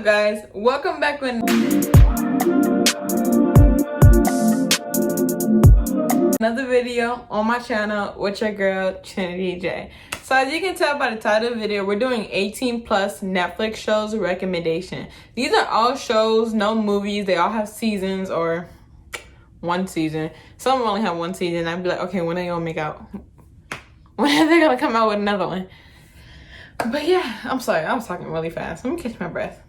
up, guys? Welcome back with another video on my channel with your girl Trinity J. So as you can tell by the title of the video, we're doing 18 plus Netflix shows recommendation. These are all shows, no movies. They all have seasons or one season. Some only have one season. I'd be like, okay, when are they gonna make out? When are they gonna come out with another one? But yeah, I'm sorry, I was talking really fast. Let me catch my breath.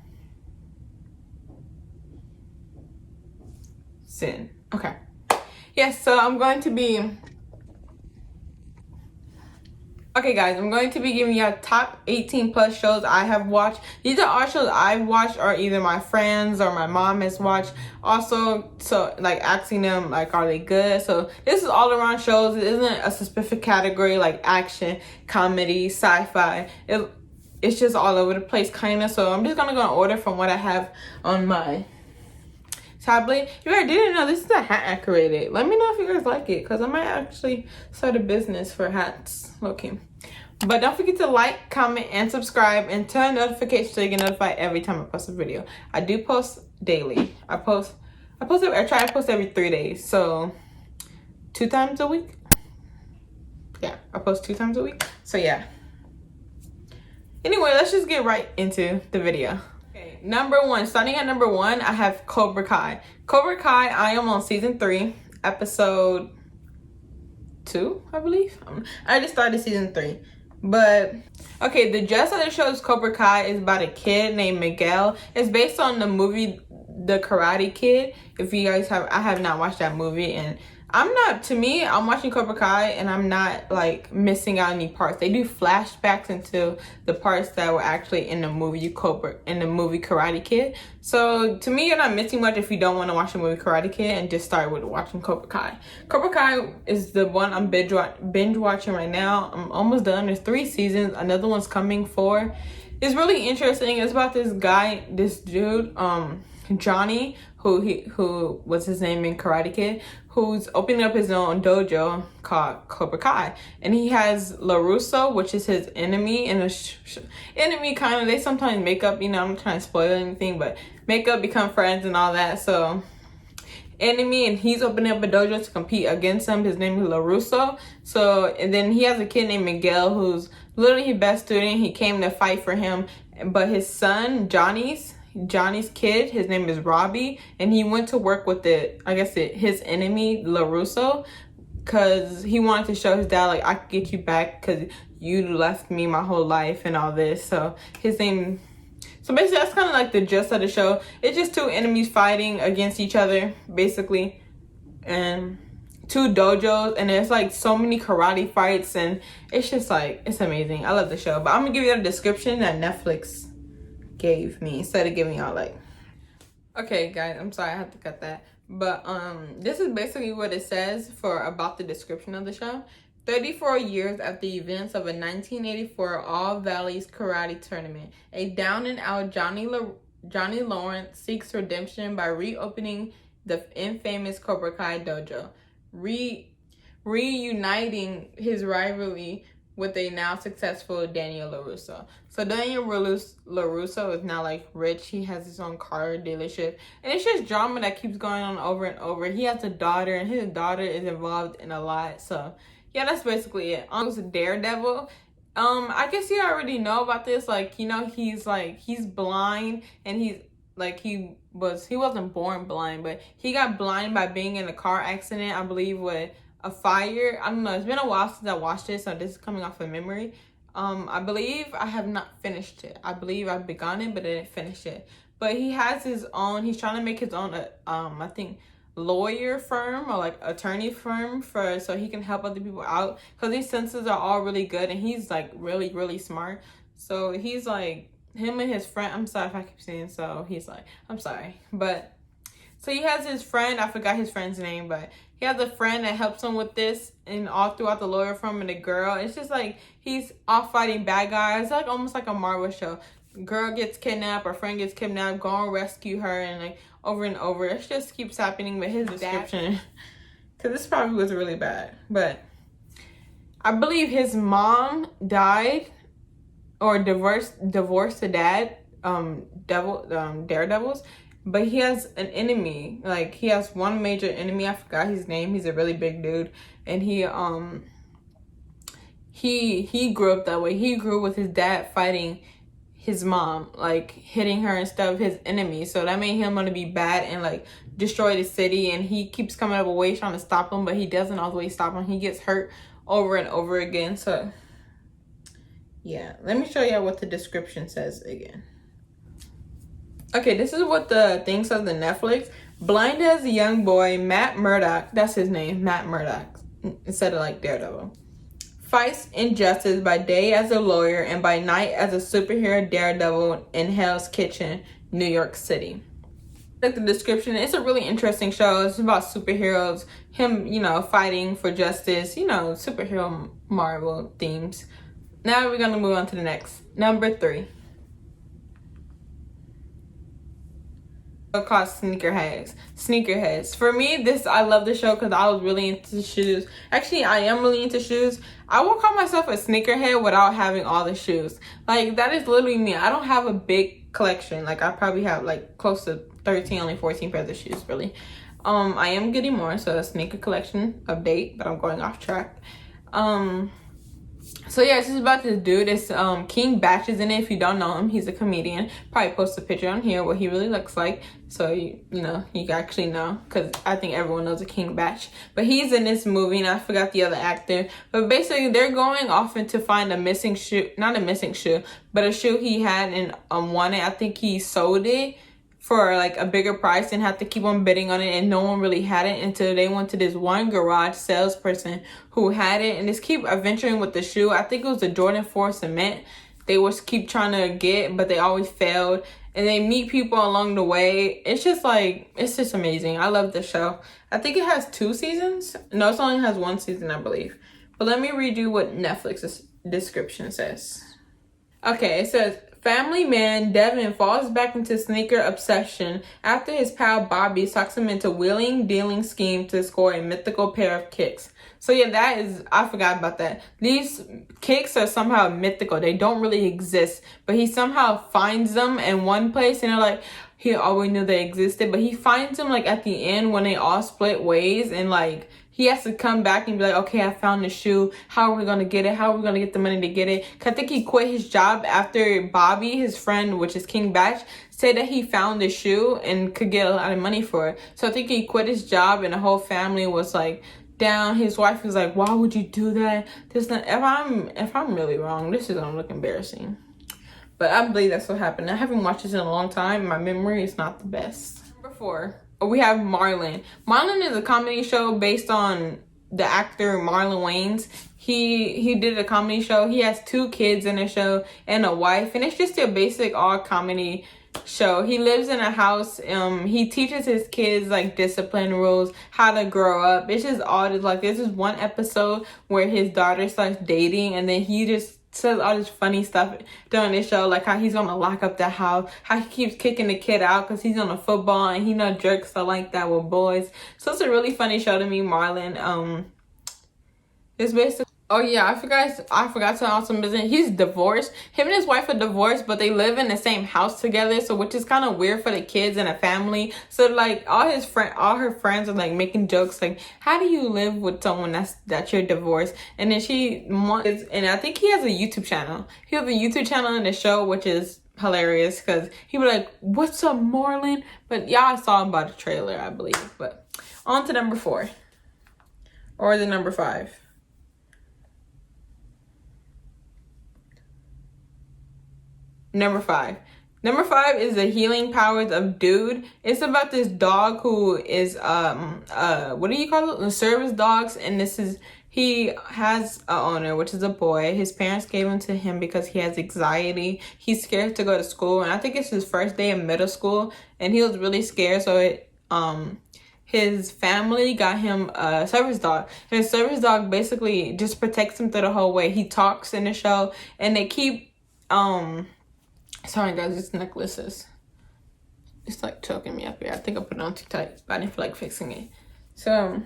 Sin. Okay. Yes, so I'm going to be... Okay, guys, I'm going to be giving you top 18 plus shows I have watched. These are all shows I've watched or either my friends or my mom has watched. Also, so like asking them, like, are they good? So this is all around shows. It isn't a specific category like action, comedy, sci-fi. It's just all over the place, kind of. So I'm just going to go in order from what I have on my tablet. If you guys didn't know, this is a hat I created. Let me know if you guys like it, because I might actually start a business for hats. Okay. But don't forget to like, comment, and subscribe, and turn notifications so you get notified every time I post a video. I do post daily. I try to post every 3 days. So 2 times a week. Yeah, I post 2 times a week. So yeah. Anyway, let's just get right into the video. Okay, number 1. Starting at number 1, I have Cobra Kai. Cobra Kai, I am on season 3, episode 2, I believe. I just started season 3. But, okay, the gist of the show is Cobra Kai is about a kid named Miguel. It's based on the movie The Karate Kid. If you guys have, I have not watched that movie, and I'm watching Cobra Kai and I'm not like missing out any parts. They do flashbacks into the parts that were actually in the movie Karate Kid. So to me, you're not missing much if you don't want to watch the movie Karate Kid and just start with watching Cobra Kai. Cobra Kai is the one I'm binge watching right now. I'm almost done. There's 3 seasons. Another one's coming 4. It's really interesting. It's about this dude, Johnny, who was his name in Karate Kid, who's opening up his own dojo called Cobra Kai, and he has LaRusso, which is his enemy, and enemy kind of, they sometimes make up, I'm not trying to spoil anything, but make up, become friends and all that. So enemy, and he's opening up a dojo to compete against him. His name is LaRusso. So, and then he has a kid named Miguel who's literally his best student. He came to fight for him, but his son Johnny's kid, his name is Robbie, and he went to work with his enemy LaRusso, because he wanted to show his dad, like, I could get you back because you left me my whole life and all this. So basically that's kind of like the gist of the show. It's just 2 enemies fighting against each other, basically, and 2 dojos, and there's like so many karate fights, and it's just like, it's amazing. I love the show. But I'm gonna give you a description that Netflix gave me instead of giving y'all like, okay guys, I'm sorry I had to cut that, but this is basically what it says about the description of the show. 34 years after the events of a 1984 All Valleys karate tournament, a down and out Johnny Lawrence seeks redemption by reopening the infamous Cobra Kai dojo, reuniting his rivalry with a now successful Daniel LaRusso. So Daniel LaRusso is now like rich. He has his own car dealership. And it's just drama that keeps going on over and over. He has a daughter, and his daughter is involved in a lot. So yeah, that's basically it. It was Daredevil. I guess you already know about this. Like, he's blind, and he wasn't born blind, but he got blind by being in a car accident, I believe, with a fire. I don't know, it's been a while since I watched it, so this is coming off of memory. I believe I have not finished it. I believe I've begun it, but I didn't finish it. But he has his own, he's trying to make his own I think lawyer firm or like attorney firm so he can help other people out, because these senses are all really good, and he's like really, really smart. So he's like, him and his friend, I'm sorry if I keep saying so, he's like, I'm sorry, but so he has his friend, I forgot his friend's name, but he has a friend that helps him with this, and all throughout the lawyer firm, and the girl. It's just like he's off fighting bad guys. It's like almost like a Marvel show. Girl gets kidnapped, or friend gets kidnapped, go and rescue her, and like over and over. It just keeps happening with his description. Because this probably was really bad. But I believe his mom died or divorced the dad Daredevils, but he has an enemy. Like, he has one major enemy. I forgot his name. He's a really big dude, and he grew up that way. He grew with his dad fighting his mom, like hitting her instead of his enemy. So that made him want to be bad and like destroy the city. And he keeps coming up with ways trying to stop him, but he doesn't always stop him. He gets hurt over and over again. So yeah, let me show you what the description says again. Okay, this is what the thing says on Netflix. Blind as a young boy, Matt Murdock, that's his name, Matt Murdock, instead of like Daredevil, fights injustice by day as a lawyer and by night as a superhero Daredevil in Hell's Kitchen, New York City. Like the description, it's a really interesting show. It's about superheroes, him, you know, fighting for justice, you know, superhero Marvel themes. Now we're gonna move on to the next. Number 3. Called Sneakerheads. For me, I love the show because I was really into shoes. Actually, I am really into shoes. I will call myself a sneakerhead without having all the shoes. Like, that is literally me. I don't have a big collection. Like, I probably have like close to 13, only 14 pairs of shoes, really. I am getting more, so a sneaker collection update, but I'm going off track. So yeah, it's just about this dude. It's King Batch is in it. If you don't know him, he's a comedian. Probably post a picture on here what he really looks like, so you know, you actually know, because I think everyone knows a King Batch. But he's in this movie, and I forgot the other actor. But basically, they're going off to find a missing shoe, not a missing shoe, but a shoe he had and wanted. I think he sold it for like a bigger price and had to keep on bidding on it, and no one really had it until they went to this one garage salesperson who had it, and just keep adventuring with the shoe. I think it was the Jordan 4 cement they was keep trying to get, but they always failed, and they meet people along the way. It's just amazing. I love the show. I think it has 2 seasons. No, it only has 1 season, I believe. But let me read you what Netflix's description says. Okay, it says, family man Devin falls back into sneaker obsession after his pal Bobby talks him into wheeling dealing scheme to score a mythical pair of kicks. So yeah, I forgot about that. These kicks are somehow mythical. They don't really exist, but he somehow finds them in one place, and they're like, he always knew they existed, but he finds them like at the end when they all split ways, and like he has to come back and be like, okay, I found the shoe. How are we going to get it? How are we going to get the money to get it? Because I think he quit his job after Bobby, his friend, which is King Batch, said that he found the shoe and could get a lot of money for it. So I think he quit his job, and the whole family was like down. His wife was like, why would you do that? If I'm really wrong, this is going to look embarrassing. But I believe that's what happened. I haven't watched this in a long time. My memory is not the best. Number 4. We have Marlin. Marlin is a comedy show based on the actor Marlon Wayans. He did a comedy show. He has 2 kids in the show and a wife, and it's just a basic all comedy show. He lives in a house. He teaches his kids like discipline rules, how to grow up. It's just all this, like, there's this one episode where his daughter starts dating, and then he just says all this funny stuff during this show, like how he's gonna lock up the house, how he keeps kicking the kid out because he's on a football and he know jerks are like that with boys. So it's a really funny show to me, Marlin. It's basically, oh yeah, I forgot to also mention, he's divorced. Him and his wife are divorced, but they live in the same house together, so which is kind of weird for the kids and the family. So like all her friends are like making jokes like, how do you live with someone that you're divorced? And then and I think he has a YouTube channel. He has a YouTube channel in the show, which is hilarious because he was like, what's up, Marlin? But y'all saw him by the trailer, I believe. But on to number 4, or the number 5. Number 5 is the healing powers of Dude. It's about this dog who is what do you call it? The service dogs, and he has an owner, which is a boy. His parents gave him to him because he has anxiety. He's scared to go to school, and I think it's his first day in middle school, and he was really scared. So his family got him a service dog. And his service dog basically just protects him through the whole way. He talks in the show, and they keep sorry guys, this necklace it's like choking me up here. I think I put it on too tight, but I didn't feel like fixing it. So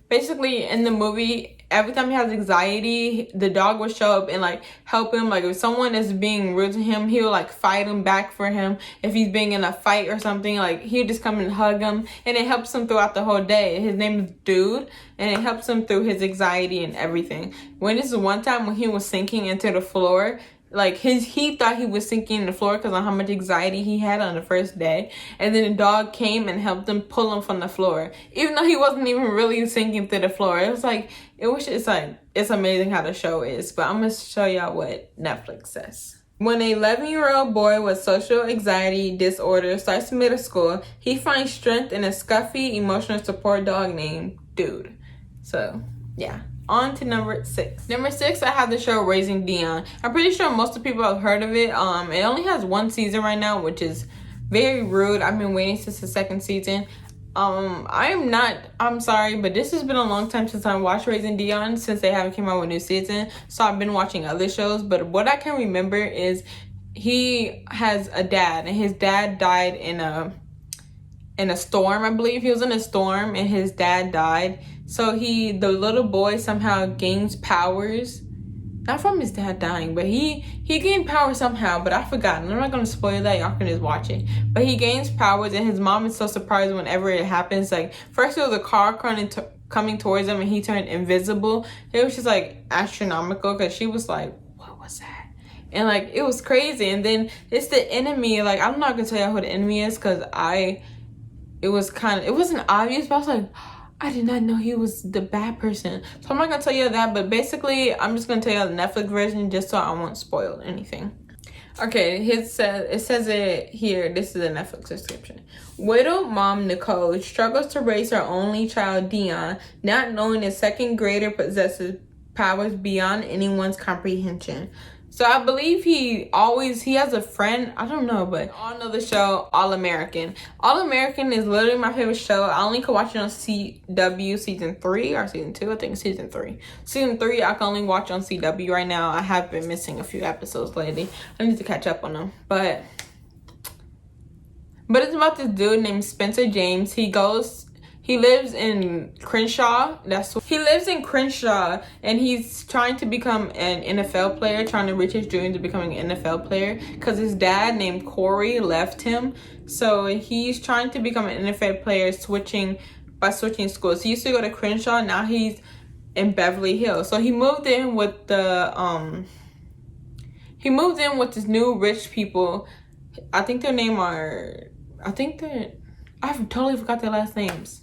basically in the movie, every time he has anxiety, the dog would show up and like help him. Like if someone is being rude to him, he'll like fight him back for him. If he's being in a fight or something, like he'll just come and hug him, and it helps him throughout the whole day. His name is Dude, and it helps him through his anxiety and everything. When this is one time when he was sinking into the floor, like he thought he was sinking in the floor because of how much anxiety he had on the first day, and then the dog came and helped him pull him from the floor, even though he wasn't even really sinking to the floor. It's amazing how the show is. But I'm gonna show y'all what Netflix says. When an 11-year-old boy with social anxiety disorder starts middle school, he finds strength in a scruffy emotional support dog named Dude. So yeah. On to number 6. Number 6, I have the show Raising Dion. I'm pretty sure most of the people have heard of it. It only has 1 season right now, which is very rude. I've been waiting since the 2nd season. I'm sorry, but this has been a long time since I watched Raising Dion, since they haven't came out with a new season. So I've been watching other shows, but what I can remember is he has a dad, and his dad died in a storm, I believe. He was in a storm and his dad died. So the little boy somehow gains powers. Not from his dad dying, but he gained power somehow, but I forgot. I'm not going to spoil that. Y'all can just watch it. But he gains powers, and his mom is so surprised whenever it happens. Like, first it was a car coming towards him, and he turned invisible. It was just, like, astronomical, because she was like, what was that? And, like, it was crazy. And then it's the enemy. Like, I'm not going to tell y'all who the enemy is, because it wasn't obvious, but I was like, I did not know he was the bad person. So I'm not going to tell you that, but basically, I'm just going to tell you the Netflix version just so I won't spoil anything. Okay, it says it here. This is the Netflix description. Widowed mom Nicole struggles to raise her only child Dion, not knowing a 2nd grader possesses powers beyond anyone's comprehension. So I believe he has a friend. I don't know, but I know the show All American. All American is literally my favorite show. I only could watch it on CW season 3 or season 2. I think season 3. Season 3 I can only watch on CW right now. I have been missing a few episodes lately. I need to catch up on them. But it's about this dude named Spencer James. He lives in Crenshaw. He lives in Crenshaw, and he's trying to become an NFL player, trying to reach his dreams of becoming an NFL player, because his dad named Corey left him. So he's trying to become an NFL player by switching schools. He used to go to Crenshaw, now he's in Beverly Hills. So he moved in with this new rich people. I totally forgot their last names.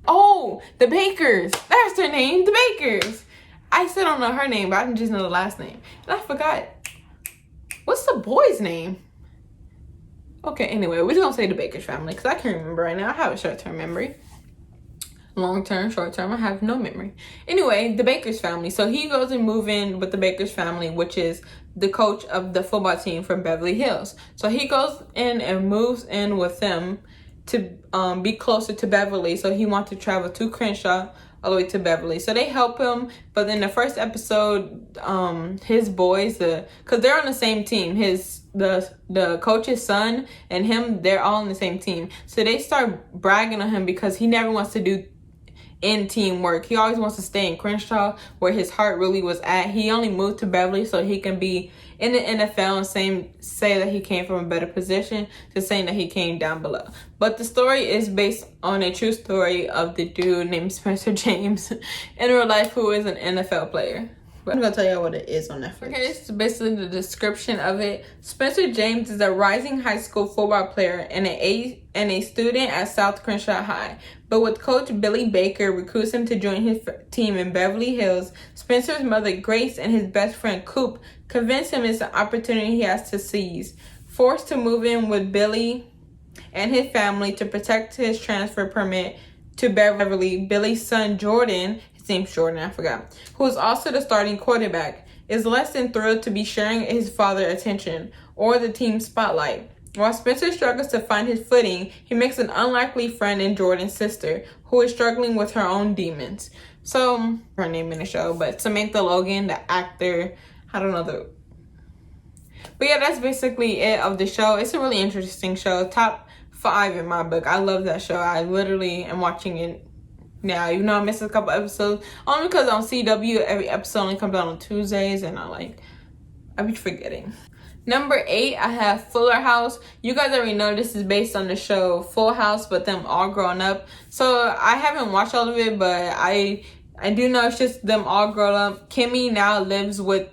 Oh, the Bakers. That's their name, the Bakers. I still don't know her name, but I just know the last name. And I forgot. What's the boy's name? Okay, anyway, we're just going to say the Bakers family, because I can't remember right now. I have a short-term memory. Long-term, short-term, I have no memory. Anyway, the Bakers family. So he goes and moves in with the Bakers family, which is the coach of the football team from Beverly Hills. So he goes in and moves in with them to be closer to Beverly. So he wants to travel to Crenshaw all the way to Beverly. So they help him. But in the first episode, his boys, because they're on the same team, the coach's son and him, they're all on the same team. So they start bragging on him because he never wants to do in teamwork. He always wants to stay in Crenshaw, where his heart really was at. He only moved to Beverly so he can be in the NFL and say that he came from a better position to saying that he came down below. But the story is based on a true story of the dude named Spencer James in real life, who is an NFL player. But I'm gonna tell you what it is on Netflix. Okay, this is basically the description of it. Spencer James is a rising high school football player and a student at South Crenshaw High. But with Coach Billy Baker recruits him to join his team in Beverly Hills, Spencer's mother Grace and his best friend Coop convince him it's an opportunity he has to seize. Forced to move in with Billy and his family to protect his transfer permit to Beverly, Billy's son Jordan, his name's Jordan, I forgot, who is also the starting quarterback, is less than thrilled to be sharing his father's attention or the team's spotlight. While Spencer struggles to find his footing, he makes an unlikely friend in Jordan's sister, who is struggling with her own demons. So, her name in the show, but Samantha Logan, the actor, I don't know but yeah, that's basically it of the show. It's a really interesting show. Top 5 in my book. I love that show. I literally am watching it now, even though I missed a couple episodes, only because on CW every episode only comes out on Tuesdays, and I be forgetting. Number 8, I have Fuller House. You guys already know this is based on the show Full House, but them all grown up. So I haven't watched all of it, but I do know it's just them all grown up. Kimmy now lives with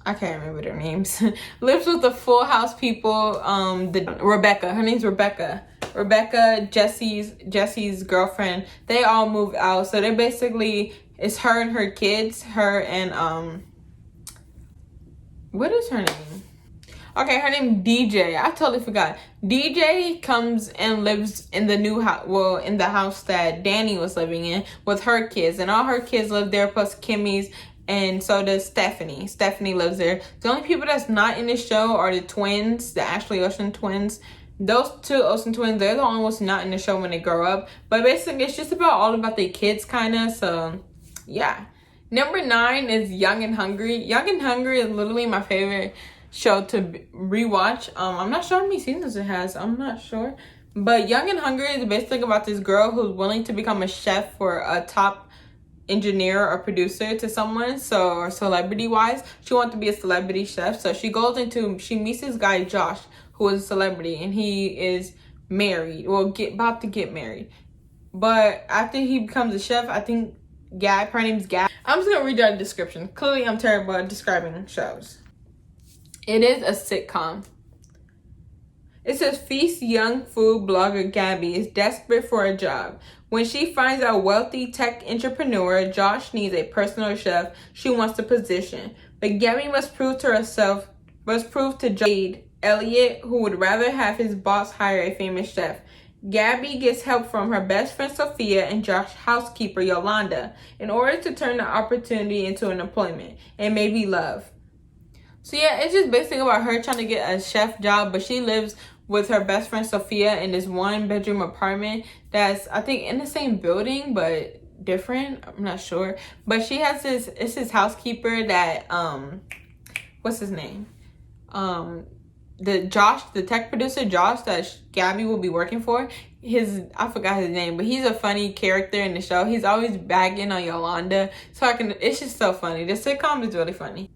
I can't remember their names. Lives with the Full House people. Rebecca. Her name's Rebecca. Rebecca, Jesse's girlfriend. They all moved out, so they basically, it's her and her kids. Her and what is her name? Okay, her name DJ. I totally forgot. DJ comes and lives in the new house, well, in the house that Danny was living in with her kids. And all her kids live there, plus Kimmy's, and so does Stephanie. Stephanie lives there. The only people that's not in the show are the twins, the Ashley Ocean twins. Those two Ocean twins, they're the only ones not in the show when they grow up. But basically, it's just all about their kids, kind of. So, yeah. Number 9 is Young and Hungry. Young and Hungry is literally my favorite show to rewatch. I'm not sure how many seasons it has. I'm not sure. But Young and Hungry is basically about this girl who's willing to become a chef for a top engineer or producer to someone. So, or celebrity-wise, she wants to be a celebrity chef. So she meets this guy, Josh, who is a celebrity, and he is married. Well, about to get married. But after he becomes a chef, I think her name's Gab. I'm just gonna read you the description. Clearly, I'm terrible at describing shows. It is a sitcom. It says, Feast young food blogger Gabby is desperate for a job. When she finds a wealthy tech entrepreneur, Josh needs a personal chef she wants to position. But Gabby must prove to Jade Elliott, who would rather have his boss hire a famous chef. Gabby gets help from her best friend Sophia and Josh's housekeeper Yolanda in order to turn the opportunity into an employment and maybe love. So yeah, it's just basically about her trying to get a chef job, but she lives with her best friend Sophia in this 1-bedroom apartment that's, I think, in the same building but different. I'm not sure. But she has it's his housekeeper that what's his name? The tech producer Josh that Gabby will be working for, I forgot his name, but he's a funny character in the show. He's always bagging on Yolanda, it's just so funny. The sitcom is really funny.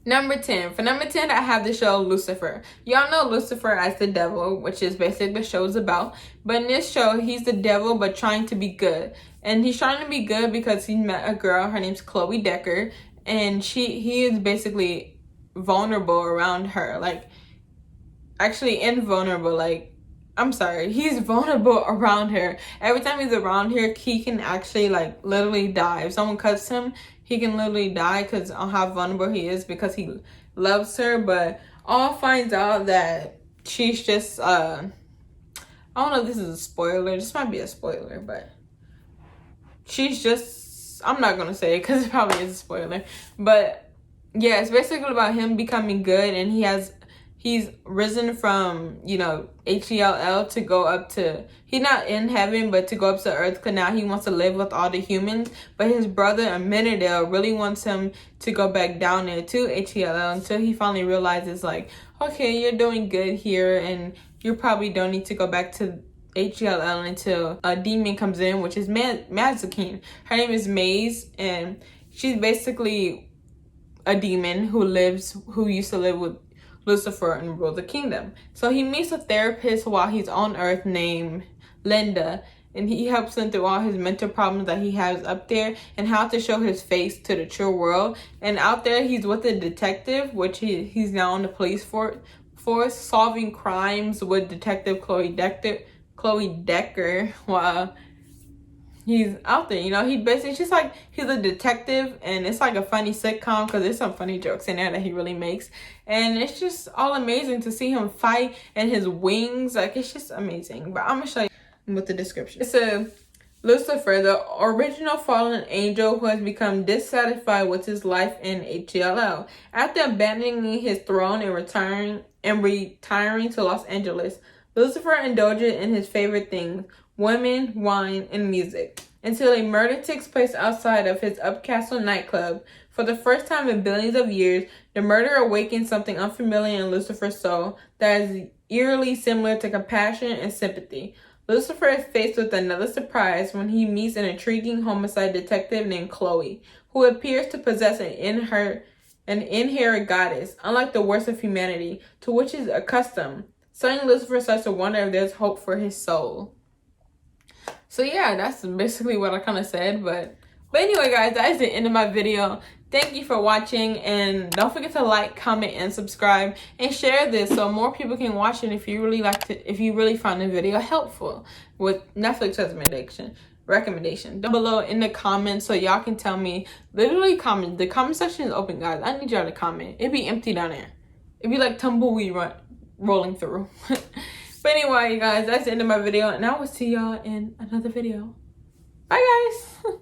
Number 10. For number 10, I have the show Lucifer. Y'all know Lucifer as the devil, which is basically the show's about. But in this show, he's the devil, but trying to be good. And he's trying to be good because he met a girl, her name's Chloe Decker, and he is basically vulnerable around her. He's vulnerable around her. Every time he's around her, he can actually literally die. If someone cuts him, he can literally die because of how vulnerable he is, because he loves her. But all finds out that she's just I don't know if this is a spoiler. This might be a spoiler, but she's just, I'm not gonna say it because it probably is a spoiler. But yeah, it's basically about him becoming good, and he's risen from, HELL to go up to, he's not in heaven, but to go up to earth, because now he wants to live with all the humans. But his brother, Amenadale, really wants him to go back down there to HELL until he finally realizes, okay, you're doing good here, and you probably don't need to go back to HELL until a demon comes in, which is Mazikeen. Her name is Maze, and she's basically a demon who used to live with Lucifer and rule the kingdom. So he meets a therapist while he's on Earth named Linda, and he helps him through all his mental problems that he has up there and how to show his face to the true world. And out there, he's with a detective, which he's now on the police force solving crimes with Detective Chloe Decker while he's out there. He basically, it's just he's a detective, and it's a funny sitcom because there's some funny jokes in there that he really makes, and it's just all amazing to see him fight and his wings. It's just amazing. But I'm gonna show you with the description. It's Lucifer, the original fallen angel who has become dissatisfied with his life in HELL. After abandoning his throne and retiring to Los Angeles, Lucifer indulges in his favorite things: women, wine, and music, until a murder takes place outside of his Upcastle nightclub. For the first time in billions of years, the murder awakens something unfamiliar in Lucifer's soul that is eerily similar to compassion and sympathy. Lucifer is faced with another surprise when he meets an intriguing homicide detective named Chloe, who appears to possess an inherent goddess, unlike the worst of humanity, to which he is accustomed. Suddenly, Lucifer starts to wonder if there's hope for his soul. So yeah, that's basically what I kind of said, but anyway, guys, that is the end of my video. Thank you for watching, and don't forget to like, comment, and subscribe, and share this so more people can watch it if you really find the video helpful with Netflix recommendation down below in the comments, so y'all can tell me. Literally comment. The comment section is open, guys. I need y'all to comment. It'd be empty down there. It'd be like tumbleweed rolling through. But anyway, guys, that's the end of my video, and I will see y'all in another video. Bye, guys.